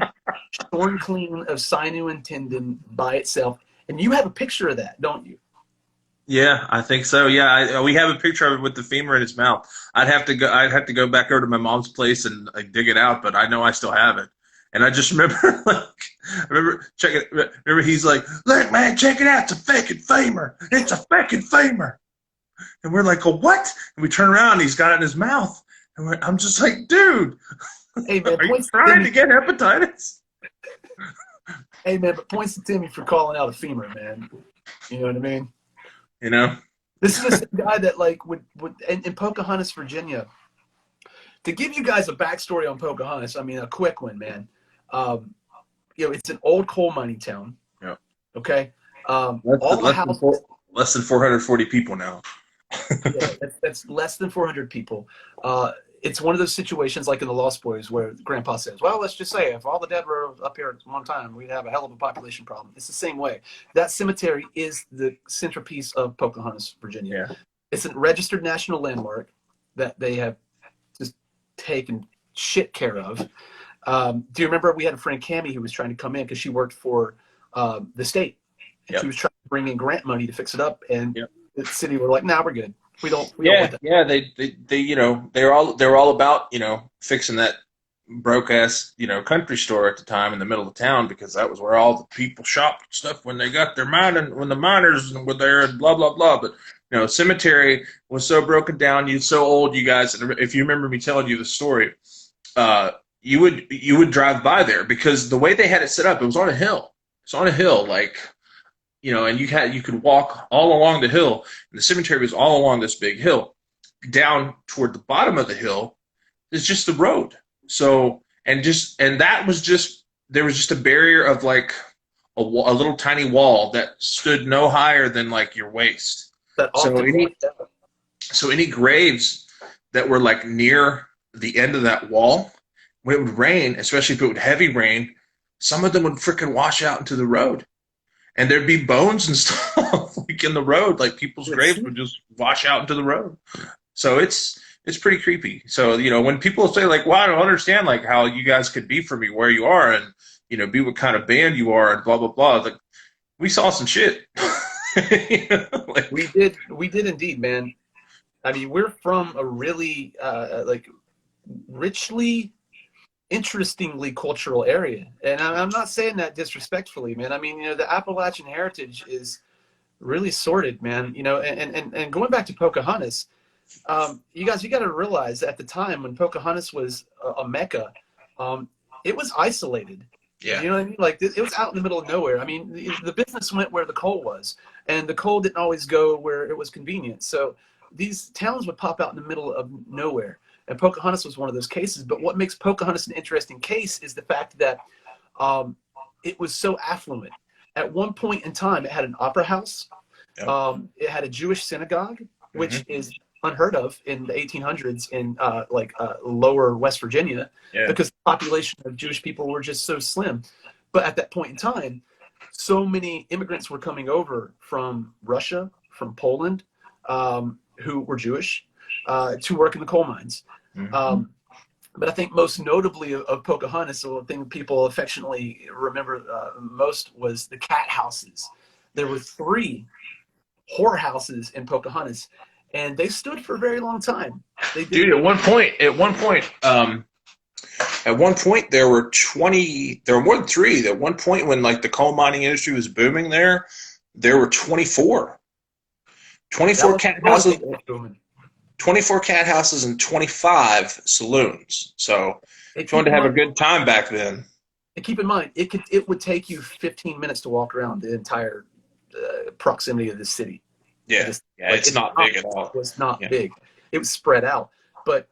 torn clean of sinew and tendon by itself. And you have a picture of that, don't you? Yeah, I think so. Yeah, we have a picture of it with the femur in his mouth. I'd have to go back over to my mom's place and dig it out, but I know I still have it. And I just remember, remember he's like, look, man, check it out. It's a fucking femur. It's a fucking femur. And we're like, oh, what? And we turn around and he's got it in his mouth. And I'm just like, dude, hey, man, are you trying to get hepatitis? Hey, man, but points to Timmy for calling out a femur, man. You know what I mean? You know? This is the same guy that, like, would in Pocahontas, Virginia. To give you guys a backstory on Pocahontas, I mean, a quick one, man. It's an old coal mining town. Yeah. Okay? Less than 440 people now. Yeah, that's less than 400 people. It's one of those situations like in The Lost Boys where Grandpa says, well, let's just say if all the dead were up here at one time, we'd have a hell of a population problem. It's the same way. That cemetery is the centerpiece of Pocahontas, Virginia. Yeah. It's a registered national landmark that they have just taken shit care of. Do you remember we had a friend, Cammie, who was trying to come in because she worked for the state. And she was trying to bring in grant money to fix it up. And the city were like, nah, we're good. We don't want that. Yeah, they're all about, fixing that broke ass, country store at the time in the middle of town because that was where all the people shopped and stuff when they got their mining, when the miners were there and blah blah blah. But cemetery was so broken down, so old, you guys. And if you remember me telling you the story, you would drive by there because the way they had it set up, it was on a hill. It's on a hill, like. And you could walk all along the hill, and the cemetery was all along this big hill. Down toward the bottom of the hill is just the road. So, there was just a barrier of like a little tiny wall that stood no higher than like your waist. So any graves that were like near the end of that wall, when it would rain, especially if it would heavy rain, some of them would freaking wash out into the road. And there'd be bones and stuff like in the road, like people's graves would just wash out into the road. So it's pretty creepy. So, when people say like, well, I don't understand like how you guys could be for me where you are and, be what kind of band you are and blah, blah, blah. Like, we saw some shit. We did indeed, man. I mean, we're from a really richly, interestingly cultural area, and I'm not saying that disrespectfully, man. I mean, the Appalachian heritage is really sorted, man. And going back to Pocahontas, you got to realize at the time when Pocahontas was a mecca, it was isolated. Yeah. You know what I mean? Like it was out in the middle of nowhere. I mean, the business went where the coal was, and the coal didn't always go where it was convenient. So these towns would pop out in the middle of nowhere. And Pocahontas was one of those cases. But what makes Pocahontas an interesting case is the fact that um, it was so affluent. At one point in time, it had an opera house. Yep. It had a Jewish synagogue, which Mm-hmm. is unheard of in the 1800s in lower West Virginia, Yeah. because the population of Jewish people were just so slim. But at that point in time, so many immigrants were coming over from Russia, from Poland, who were Jewish, to work in the coal mines. Mm-hmm. But I think most notably of Pocahontas, the thing people affectionately remember most was the cat houses. There were 3 whorehouses in Pocahontas, and they stood for a very long time. They did. Dude, at one point there were 20. There were more than 3. At one point, when like the coal mining industry was booming, there were 24. 24 cat houses. 24 cat houses and 25 saloons. So if you wanted to have a good time back then. And keep in mind, it would take you 15 minutes to walk around the entire proximity of the city. Yeah, it's not big at all. It was not big. It was spread out. But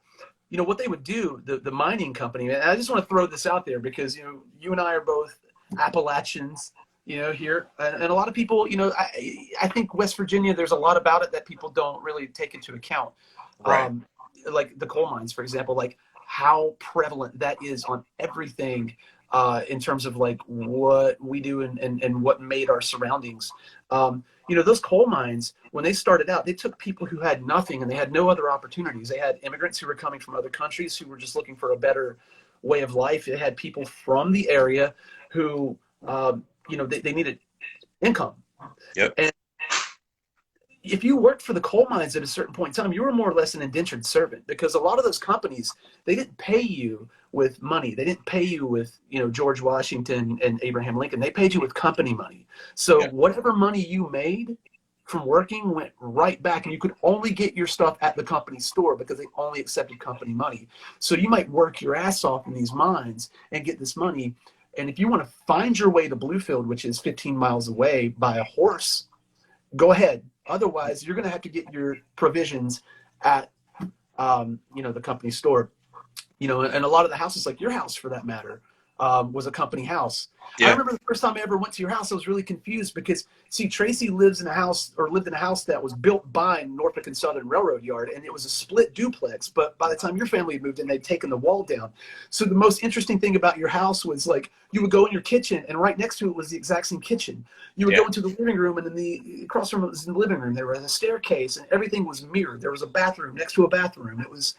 you know what they would do, the mining company, and I just want to throw this out there because you and I are both Appalachians, here, and a lot of people, I think West Virginia, there's a lot about it that people don't really take into account. Right. Like the coal mines, for example, like how prevalent that is on everything in terms of like what we do and what made our surroundings. Those coal mines, when they started out, they took people who had nothing and they had no other opportunities. They had immigrants who were coming from other countries who were just looking for a better way of life. They had people from the area who, they needed income. Yep. And if you worked for the coal mines at a certain point in time, you were more or less an indentured servant, because a lot of those companies, they didn't pay you with money. They didn't pay you with, George Washington and Abraham Lincoln. They paid you with company money. So whatever money you made from working went right back, and you could only get your stuff at the company store because they only accepted company money. So you might work your ass off in these mines and get this money. And if you want to find your way to Bluefield, which is 15 miles away, by a horse, go ahead. Otherwise, you're going to have to get your provisions at, the company store. And a lot of the houses, like your house for that matter, was a company house. Yeah. I remember the first time I ever went to your house, I was really confused because, Tracy lived in a house that was built by Norfolk and Southern Railroad Yard, and it was a split duplex. But by the time your family had moved in, they'd taken the wall down. So the most interesting thing about your house was, like, you would go in your kitchen, and right next to it was the exact same kitchen. You would go into the living room, and then across from it was the living room. There was a staircase, and everything was mirrored. There was a bathroom next to a bathroom. It was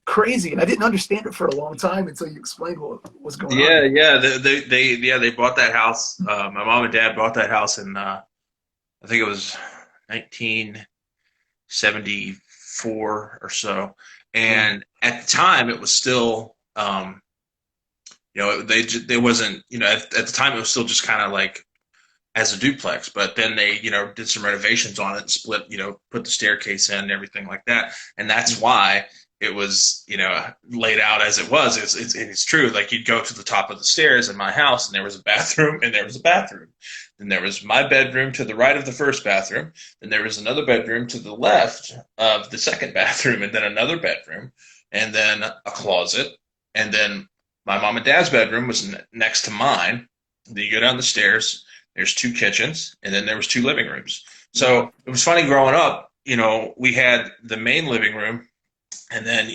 crazy, and I didn't understand it for a long time until you explained what was going on. They bought that house. My mom and dad bought that house in I think it was 1974 or so, and at the time it was still they wasn't at the time it was still just kind of like as a duplex, but then they did some renovations on it and split, put the staircase in and everything like that, and that's why it was, laid out as it was. It's true. Like, you'd go to the top of the stairs in my house, and there was a bathroom, and there was a bathroom. Then there was my bedroom to the right of the first bathroom. Then there was another bedroom to the left of the second bathroom, and then another bedroom, and then a closet. And then my mom and dad's bedroom was next to mine. Then you go down the stairs, there's 2 kitchens, and then there was 2 living rooms. So it was funny growing up, we had the main living room, and then,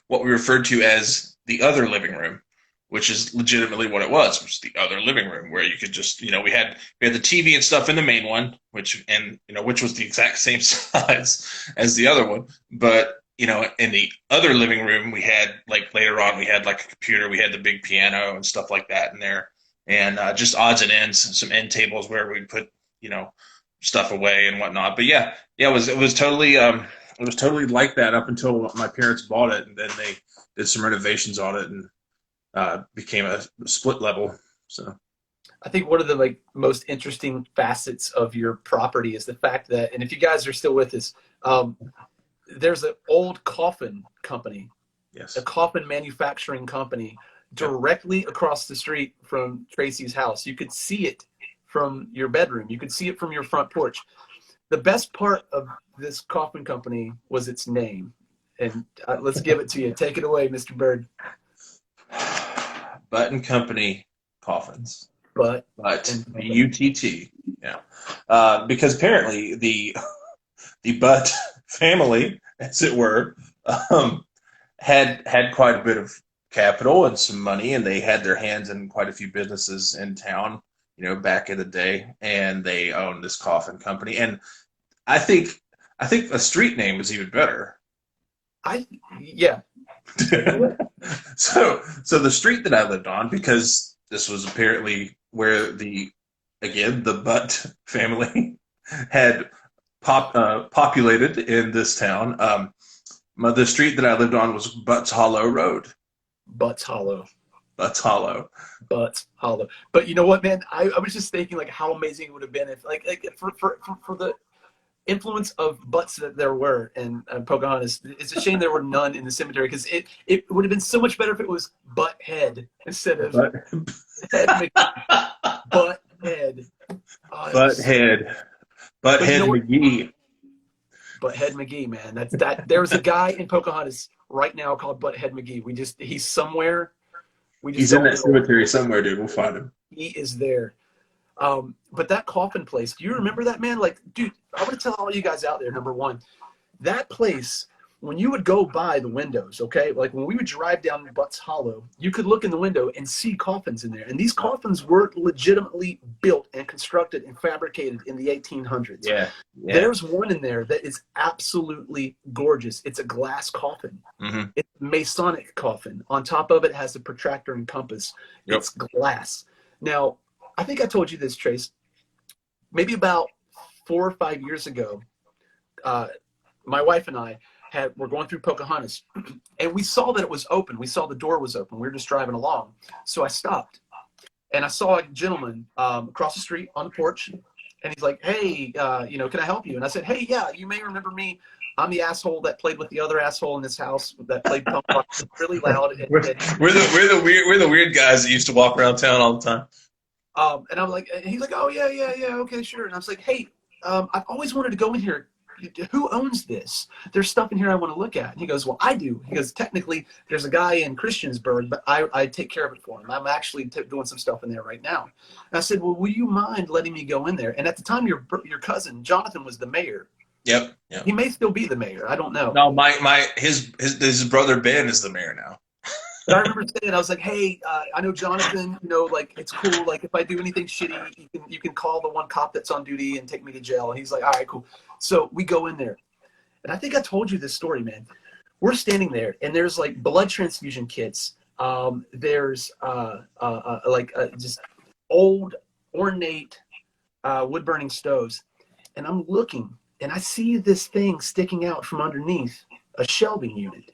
what we referred to as the other living room, which is legitimately what it was the other living room, where you could just, we had the TV and stuff in the main one, which was the exact same size as the other one. But, in the other living room, we had, like, later on, we had, like, a computer, we had the big piano and stuff like that in there, and just odds and ends, some end tables where we'd put, stuff away and whatnot. But it was totally, it was totally like that up until my parents bought it, and then they did some renovations on it and became a split level. So I think one of the most interesting facets of your property is the fact that, and if you guys are still with us, there's an old coffin company, yes, a coffin manufacturing company directly across the street from Tracy's house. You could see it from your bedroom. You could see it from your front porch. The best part of this coffin company was its name. And let's give it to you. Take it away, Mr. Bird. Butt and Company Coffins. But UTT. Yeah. Because apparently the Butt family, as it were, had quite a bit of capital and some money, and they had their hands in quite a few businesses in town, back in the day, and they owned this coffin company. And I think a street name is even better. Yeah. So the street that I lived on, because this was apparently where the Butt family had populated in this town. The street that I lived on was Butts Hollow Road. Butts Hollow. Butts Hollow. Butts Hollow. But you know what, man? I was just thinking, like, how amazing it would have been if, like for the influence of butts that there were in Pocahontas. It's a shame there were none in the cemetery, because it would have been so much better if it was Butt Head instead of Head. Butt Head. Butt Head. Butt Head McGee. Butt Head McGee, man. That. There's a guy in Pocahontas right now called Butt Head McGee. He's somewhere. He's in that cemetery somewhere, dude. We'll find him. He is there. But that coffin place, do you remember that, man? Like, dude, I want to tell all you guys out there, number one, that place, when you would go by the windows, okay, like when we would drive down Butts Hollow, you could look in the window and see coffins in there. And these coffins were legitimately built and constructed and fabricated in the 1800s. Yeah. There's one in there that is absolutely gorgeous. It's a glass coffin. Mm-hmm. It's a Masonic coffin. On top of it has a protractor and compass. Yep. It's glass. Now, I think I told you this, Trace. Maybe about 4 or 5 years ago, my wife and I were going through Pocahontas, and we saw that it was open. We saw the door was open. We were just driving along. So I stopped, and I saw a gentleman across the street on the porch, and he's like, "Hey, can I help you?" And I said, "Hey, yeah, you may remember me. I'm the asshole that played with the other asshole in this house that played punk rock really loud." We're the weird guys that used to walk around town all the time. And I'm like, and he's like, "Oh yeah, okay, sure." And I was like, "Hey, I've always wanted to go in here. Who owns this? There's stuff in here I want to look at." And he goes, "Well, I do." He goes, "Technically, there's a guy in Christiansburg, but I take care of it for him. I'm actually doing some stuff in there right now." And I said, "Well, will you mind letting me go in there?" And at the time, your cousin Jonathan was the mayor. Yep. He may still be the mayor. I don't know. No, his brother Ben is the mayor now. But I remember saying, I was like, "Hey, I know Jonathan, like, it's cool. Like, if I do anything shitty, you can call the one cop that's on duty and take me to jail." And he's like, "All right, cool." So we go in there. And I think I told you this story, man. We're standing there, and there's, like, blood transfusion kits. There's, just old, ornate wood-burning stoves. And I'm looking, and I see this thing sticking out from underneath a shelving unit.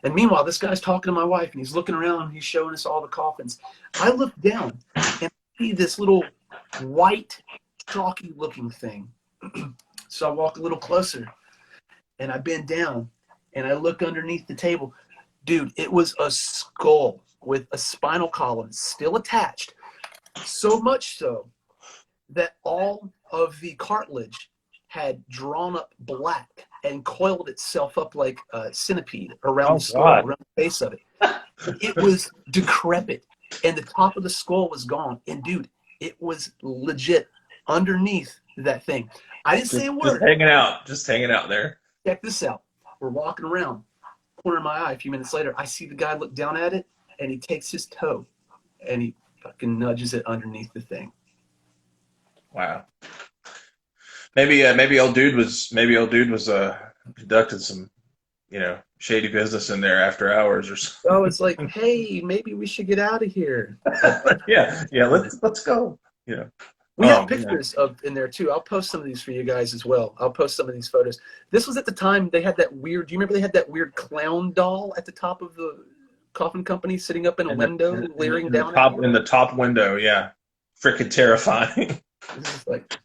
And meanwhile, this guy's talking to my wife, and he's looking around, and he's showing us all the coffins. I look down, and I see this little white, chalky-looking thing. So I walk a little closer, and I bend down, and I look underneath the table. Dude, it was a skull with a spinal column still attached, so much so that all of the cartilage had drawn up black and coiled itself up like a centipede around the skull, around the base of it. It was decrepit, and the top of the skull was gone. And dude, it was legit underneath that thing. I didn't say a word. Just hanging out there. Check this out. We're walking around, corner of my eye. A few minutes later, I see the guy look down at it, and he takes his toe, and he fucking nudges it underneath the thing. Wow. Maybe old dude was conducting some, shady business in there after hours or something. So it's like, hey, maybe we should get out of here. yeah, let's go. Yeah. We have pictures of in there too. I'll post some of these for you guys as well. I'll post some of these photos. This was at the time they had that weird. Do you remember they had that weird clown doll at the top of the coffin company, sitting up in a window, leering down at you? In the top window, yeah, freaking terrifying. This is like.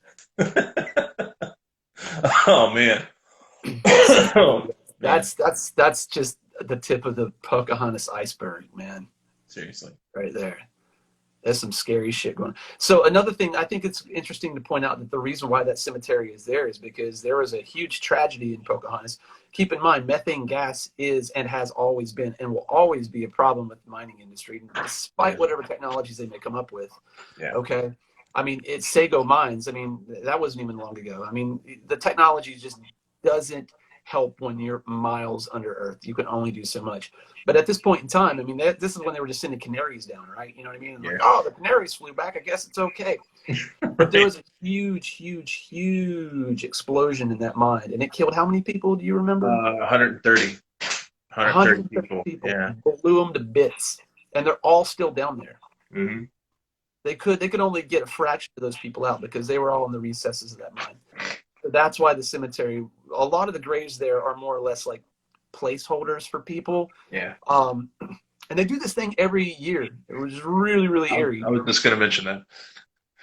Oh man. That's just the tip of the Pocahontas iceberg, man. Seriously. right there. There's some scary shit going on. So another thing, I think it's interesting to point out that the reason why that cemetery is there is because there was a huge tragedy in Pocahontas. Keep in mind, methane gas is and has always been and will always be a problem with the mining industry, despite whatever technologies they may come up with. Yeah. Okay. I mean, it's Sago Mines. I mean, that wasn't even long ago. I mean, the technology just doesn't help when you're miles under earth. You can only do so much. But at this point in time, I mean, this is when they were just sending canaries down, right? You know what I mean? And like, oh, the canaries flew back. I guess it's okay. But there was a huge, huge, huge explosion in that mine, and it killed how many people? Do you remember? 130. 130 people. Yeah. Blew them to bits, and they're all still down there. Mm-hmm. They could only get a fraction of those people out because they were all in the recesses of that mine. So that's why the cemetery, a lot of the graves there are more or less like placeholders for people. Yeah. And they do this thing every year. It was really, really eerie. I was just going to mention that.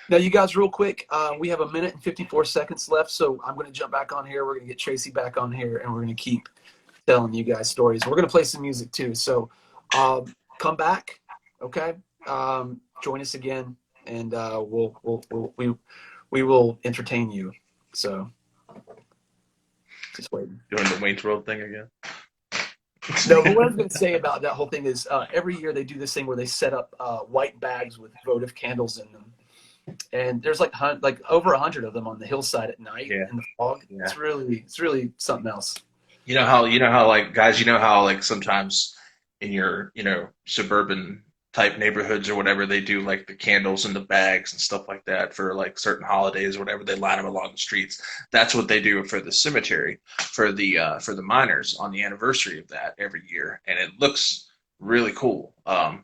Now, you guys, real quick, we have 1 minute and 54 seconds left, so I'm going to jump back on here. We're going to get Tracy back on here, and we're going to keep telling you guys stories. We're going to play some music too. So come back, okay? Join us again, and we will entertain you. So just waiting. Doing the Wayne's World thing again. No, but what I was going to say about that whole thing is every year they do this thing where they set up white bags with votive candles in them, and there's like over 100 of them on the hillside at night in the fog. Yeah. It's really something else. You know how like guys, like sometimes in your suburban type neighborhoods or whatever, they do like the candles in the bags and stuff like that for like certain holidays or whatever. They line them along the streets. That's what they do for the cemetery for the miners on the anniversary of that every year, and it looks really cool.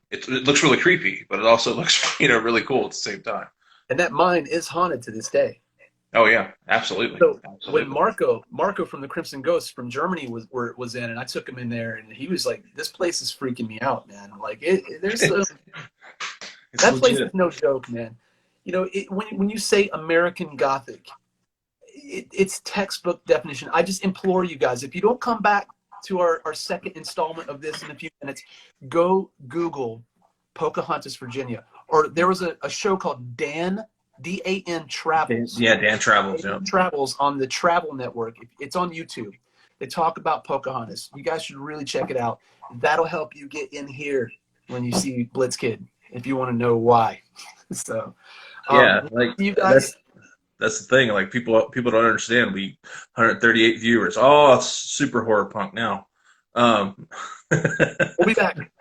It looks really creepy, but it also looks really cool at the same time. And that mine is haunted to this day. Oh yeah, absolutely. So when Marco from the Crimson Ghost from Germany was in, and I took him in there, and he was like, "This place is freaking me out, man. Like, there's that place is no joke, man. You know, when you say American Gothic, it's textbook definition. I just implore you guys, if you don't come back to our second installment of this in a few minutes, go Google Pocahontas, Virginia, or there was a show called Dan Travels. Yeah, Dan Travels. Dan Travels on the Travel Network. It's on YouTube. They talk about Pocahontas. You guys should really check it out. That'll help you get in here when you see Blitz Kid, if you want to know why. So, like you guys. That's the thing. Like people don't understand. 138 viewers. Oh, it's super horror punk now. We'll be back.